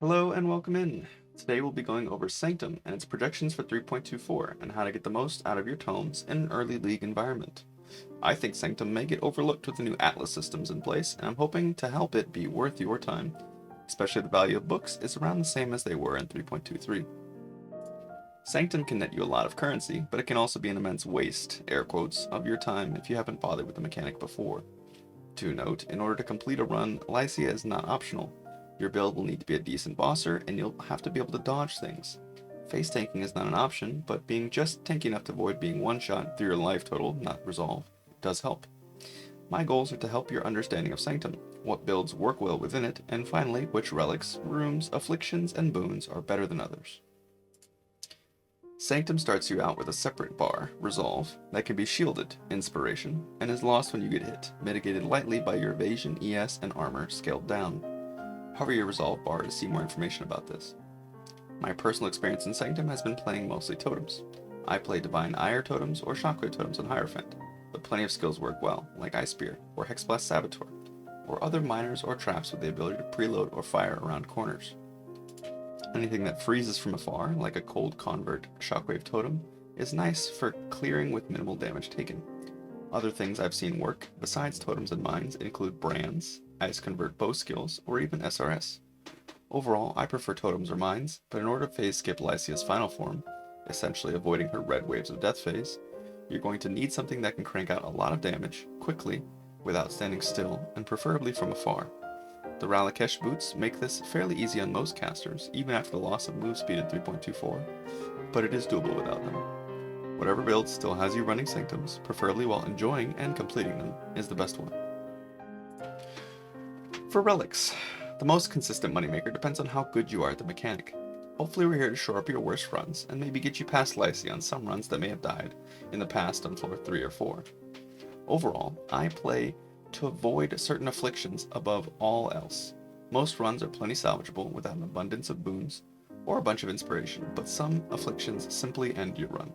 Hello and welcome in. Today we'll be going over Sanctum and its projections for 3.24 and how to get the most out of your tomes in an early league environment. I think Sanctum may get overlooked with the new Atlas systems in place, and I'm hoping to help it be worth your time. Especially the value of books is around the same as they were in 3.23. Sanctum can net you a lot of currency, but it can also be an immense waste, air quotes, of your time if you haven't bothered with the mechanic before. To note, in order to complete a run, Lycia is not optional. Your build will need to be a decent bosser, and you'll have to be able to dodge things. Face tanking is not an option, but being just tanky enough to avoid being one-shot through your life total, not resolve, does help. My goals are to help your understanding of Sanctum, what builds work well within it, and finally, which relics, rooms, afflictions, and boons are better than others. Sanctum starts you out with a separate bar, Resolve, that can be shielded, Inspiration, and is lost when you get hit, mitigated lightly by your Evasion, ES, and Armor scaled down. Hover your Resolve bar to see more information about this. My personal experience in Sanctum has been playing mostly totems. I play Divine Ire totems or Shockwave totems on Hierophant, but plenty of skills work well, like Ice Spear or Hexblast Saboteur, or other miners or traps with the ability to preload or fire around corners. Anything that freezes from afar, like a Cold Convert Shockwave totem, is nice for clearing with minimal damage taken. Other things I've seen work, besides totems and mines, include brands, Ice Convert bow skills, or even SRS. Overall, I prefer totems or mines, but in order to phase skip Lycia's final form, essentially avoiding her red waves of death phase, you're going to need something that can crank out a lot of damage, quickly, without standing still, and preferably from afar. The Ralakesh boots make this fairly easy on most casters, even after the loss of move speed at 3.24, but it is doable without them. Whatever build still has you running Sanctums, preferably while enjoying and completing them, is the best one. For relics, the most consistent moneymaker depends on how good you are at the mechanic. Hopefully we're here to shore up your worst runs, and maybe get you past Lycia on some runs that may have died in the past on floor 3 or 4. Overall, I play to avoid certain afflictions above all else. Most runs are plenty salvageable without an abundance of boons, or a bunch of inspiration, but some afflictions simply end your run.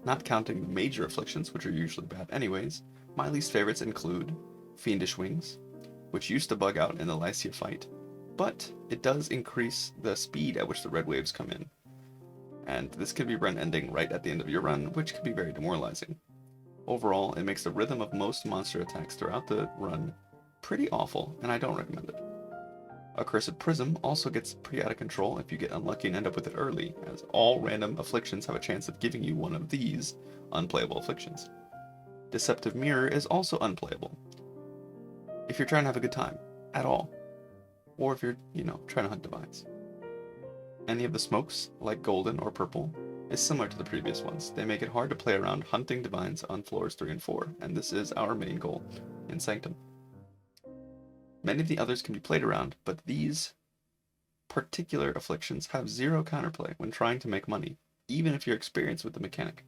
Not counting the major afflictions, which are usually bad anyways, my least favorites include Fiendish Wings, which used to bug out in the Lycia fight, but it does increase the speed at which the red waves come in. And this can be run ending right at the end of your run, which can be very demoralizing. Overall, it makes the rhythm of most monster attacks throughout the run pretty awful, and I don't recommend it. Accursed Prism also gets pretty out of control if you get unlucky and end up with it early, as all random afflictions have a chance of giving you one of these unplayable afflictions. Deceptive Mirror is also unplayable if you're trying to have a good time, at all, or if you're, trying to hunt divines. Any of the smokes, like golden or purple, is similar to the previous ones. They make it hard to play around hunting divines on floors 3 and 4, and this is our main goal in Sanctum. Many of the others can be played around, but these particular afflictions have zero counterplay when trying to make money, even if you're experienced with the mechanic.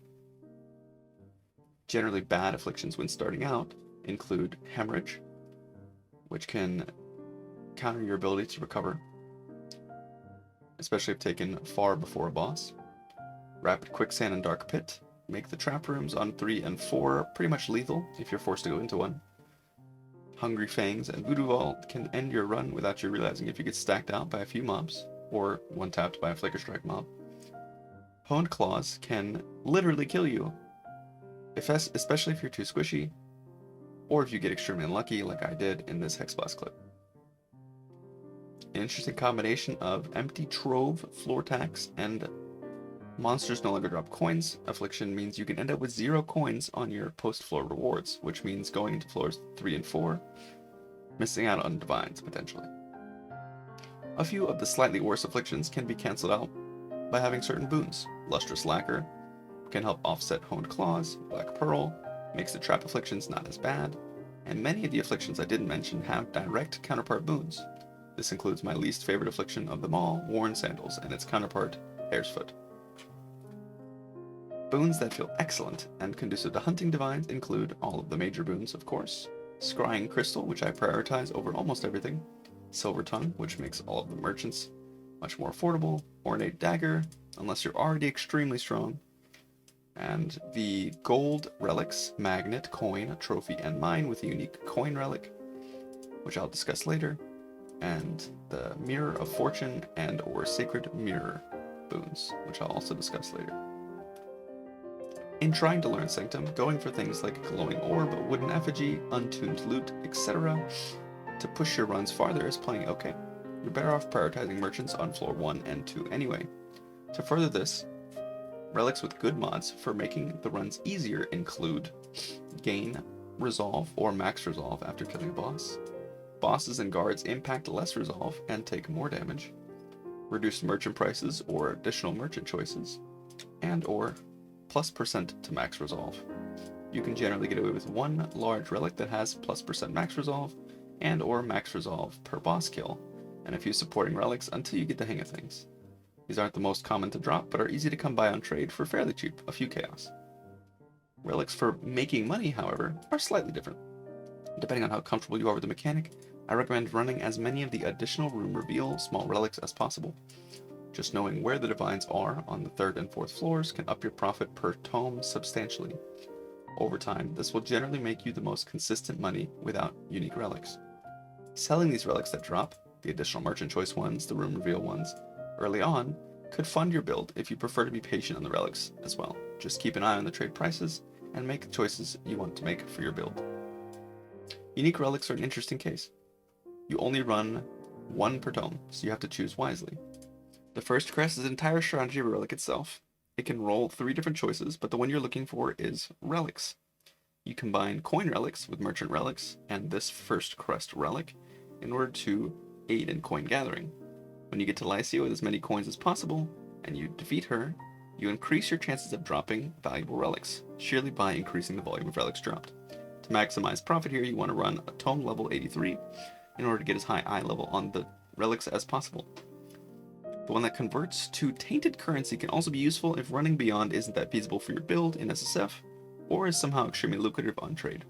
Generally bad afflictions when starting out include Hemorrhage, which can counter your ability to recover, especially if taken far before a boss. Rapid Quicksand and Dark Pit make the trap rooms on 3 and 4 pretty much lethal if you're forced to go into one. Hungry Fangs and Voodoo Vault can end your run without you realizing if you get stacked out by a few mobs, or one-tapped by a Flicker Strike mob. Honed Claws can literally kill you, especially if you're too squishy, or if you get extremely unlucky like I did in this Hexblast clip. An interesting combination of Empty Trove, Floor Tax, and Monsters no longer drop coins affliction means you can end up with 0 coins on your post-floor rewards, which means going into floors 3 and 4, missing out on divines potentially. A few of the slightly worse afflictions can be cancelled out by having certain boons. Lustrous Lacquer can help offset Honed Claws, Black Pearl makes the trap afflictions not as bad, and many of the afflictions I didn't mention have direct counterpart boons. This includes my least favorite affliction of them all, Worn Sandals, and its counterpart, Hare's Foot. Boons that feel excellent and conducive to hunting divines include all of the major boons, of course, Scrying Crystal, which I prioritize over almost everything, Silver Tongue, which makes all of the merchants much more affordable, Ornate Dagger, unless you're already extremely strong, and the gold relics, Magnet, Coin, Trophy, and Mine with a unique coin relic, which I'll discuss later, and the Mirror of Fortune and or Sacred Mirror boons, which I'll also discuss later. In trying to learn Sanctum, going for things like glowing orb, wooden effigy, untuned loot, etc. to push your runs farther is plenty okay. You're better off prioritizing merchants on floor 1 and 2 anyway. To further this, relics with good mods for making the runs easier include gain resolve or max resolve after killing a boss. Bosses and guards impact less resolve and take more damage. Reduced merchant prices or additional merchant choices. And or +% to max resolve. You can generally get away with one large relic that has +% max resolve and or max resolve per boss kill, and a few supporting relics until you get the hang of things. These aren't the most common to drop, but are easy to come by on trade for fairly cheap, a few chaos. Relics for making money, however, are slightly different. Depending on how comfortable you are with the mechanic, I recommend running as many of the additional room reveal small relics as possible. Just knowing where the divines are on the 3rd and 4th floors can up your profit per tome substantially. Over time, this will generally make you the most consistent money without unique relics. Selling these relics that drop, the additional merchant choice ones, the room reveal ones, early on, could fund your build if you prefer to be patient on the relics as well. Just keep an eye on the trade prices and make the choices you want to make for your build. Unique relics are an interesting case. You only run one per tome, so you have to choose wisely. The first crest is an entire strategy of a relic itself. It can roll 3 different choices, but the one you're looking for is relics. You combine coin relics with merchant relics and this first crest relic in order to aid in coin gathering. When you get to Lycia with as many coins as possible, and you defeat her, you increase your chances of dropping valuable relics, sheerly by increasing the volume of relics dropped. To maximize profit here, you want to run a tome level 83 in order to get as high eye level on the relics as possible. The one that converts to tainted currency can also be useful if running beyond isn't that feasible for your build in SSF, or is somehow extremely lucrative on trade.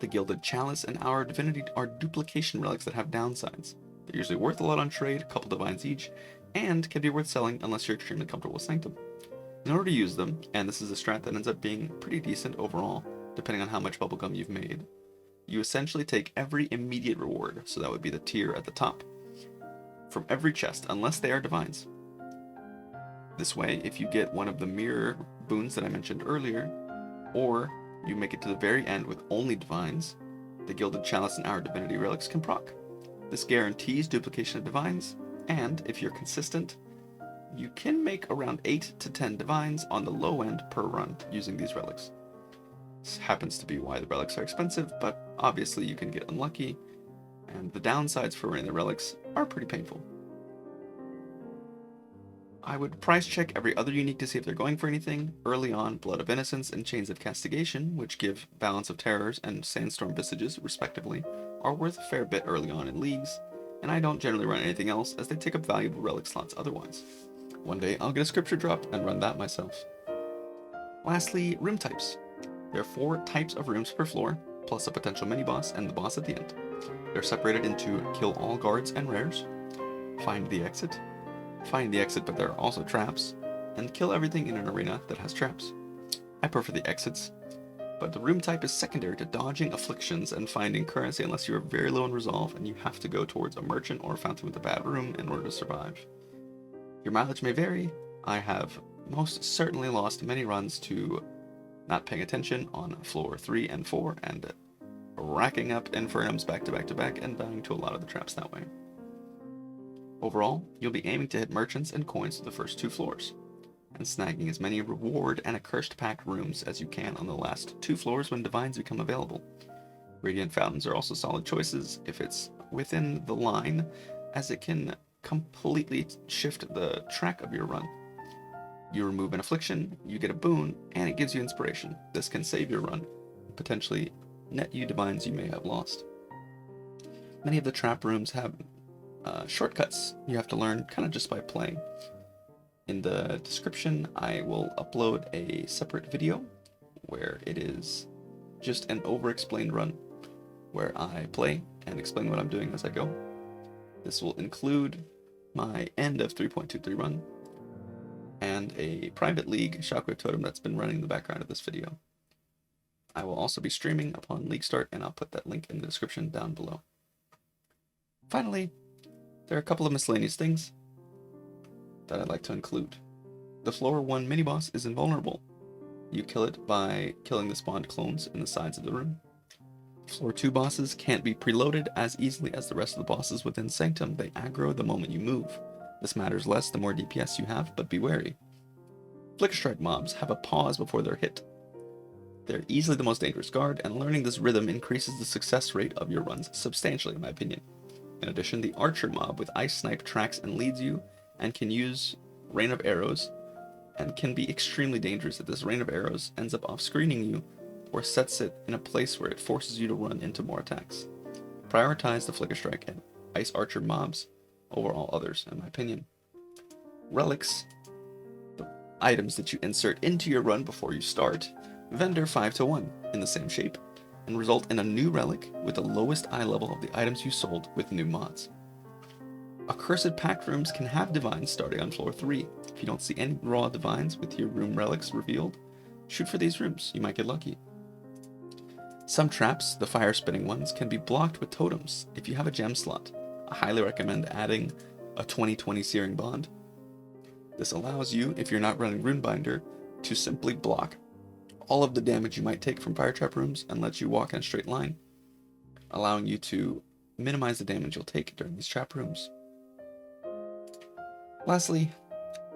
The Gilded Chalice and Hour of Divinity are duplication relics that have downsides. They're usually worth a lot on trade, a couple divines each, and can be worth selling unless you're extremely comfortable with Sanctum. In order to use them, and this is a strat that ends up being pretty decent overall, depending on how much bubblegum you've made, you essentially take every immediate reward, so that would be the tier at the top, from every chest, unless they are divines. This way, if you get one of the mirror boons that I mentioned earlier, or you make it to the very end with only divines, the Gilded Chalice and Hour Divinity relics can proc. This guarantees duplication of divines, and if you're consistent, you can make around 8 to 10 divines on the low end per run using these relics. This happens to be why the relics are expensive, but obviously you can get unlucky, and the downsides for running the relics are pretty painful. I would price check every other unique to see if they're going for anything. Early on, Blood of Innocence and Chains of Castigation, which give Balance of Terrors and Sandstorm Visages, respectively, are worth a fair bit early on in leagues, and I don't generally run anything else as they take up valuable relic slots otherwise. One day I'll get a scripture drop and run that myself. Lastly, room types. There are 4 types of rooms per floor, plus a potential mini-boss and the boss at the end. They're separated into Kill All Guards and Rares, Find the Exit but there are also traps, and kill everything in an arena that has traps. I prefer the exits, but the room type is secondary to dodging afflictions and finding currency unless you are very low in resolve and you have to go towards a merchant or a fountain with a bad room in order to survive. Your mileage may vary. I have most certainly lost many runs to not paying attention on floor 3 and 4 and racking up infernums back to back to back and dying to a lot of the traps that way. Overall, you'll be aiming to hit merchants and coins to the first 2 floors, and snagging as many reward and accursed packed rooms as you can on the last 2 floors when divines become available. Radiant fountains are also solid choices if it's within the line, as it can completely shift the track of your run. You remove an affliction, you get a boon, and it gives you inspiration. This can save your run, potentially net you divines you may have lost. Many of the trap rooms have shortcuts you have to learn kind of just by playing. In the description, I will upload a separate video where it is just an over-explained run where I play and explain what I'm doing as I go. This will include my end of 3.23 run and a private league Shockwave Totem that's been running in the background of this video. I will also be streaming upon league start, and I'll put that link in the description down below. Finally, there are a couple of miscellaneous things that I'd like to include. The floor 1 mini-boss is invulnerable. You kill it by killing the spawned clones in the sides of the room. Floor 2 bosses can't be preloaded as easily as the rest of the bosses within Sanctum. They aggro the moment you move. This matters less the more DPS you have, but be wary. Flicker Strike mobs have a pause before they're hit. They're easily the most dangerous guard, and learning this rhythm increases the success rate of your runs substantially, in my opinion. In addition, the Archer mob with Ice Snipe tracks and leads you, and can use Rain of Arrows, and can be extremely dangerous if this Rain of Arrows ends up off-screening you, or sets it in a place where it forces you to run into more attacks. Prioritize the Flicker Strike and Ice Archer mobs over all others, in my opinion. Relics, the items that you insert into your run before you start, vendor 5 to 1 in the same shape, and result in a new relic with the lowest eye level of the items you sold with new mods. Accursed Pact rooms can have divines starting on floor 3. If you don't see any raw divines with your room relics revealed, shoot for these rooms, you might get lucky. Some traps, the fire spitting ones, can be blocked with totems. If you have a gem slot, I highly recommend adding a 20/20 Searing Bond. This allows you, if you're not running Runebinder, to simply block all of the damage you might take from fire trap rooms and lets you walk in a straight line, allowing you to minimize the damage you'll take during these trap rooms. Lastly,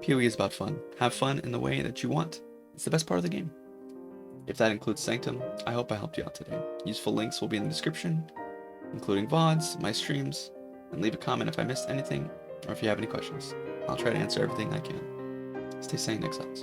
PoE is about fun. Have fun in the way that you want. It's the best part of the game. If that includes Sanctum, I hope I helped you out today. Useful links will be in the description, including VODs, my streams, and leave a comment if I missed anything or if you have any questions. I'll try to answer everything I can. Stay sane, Exiles.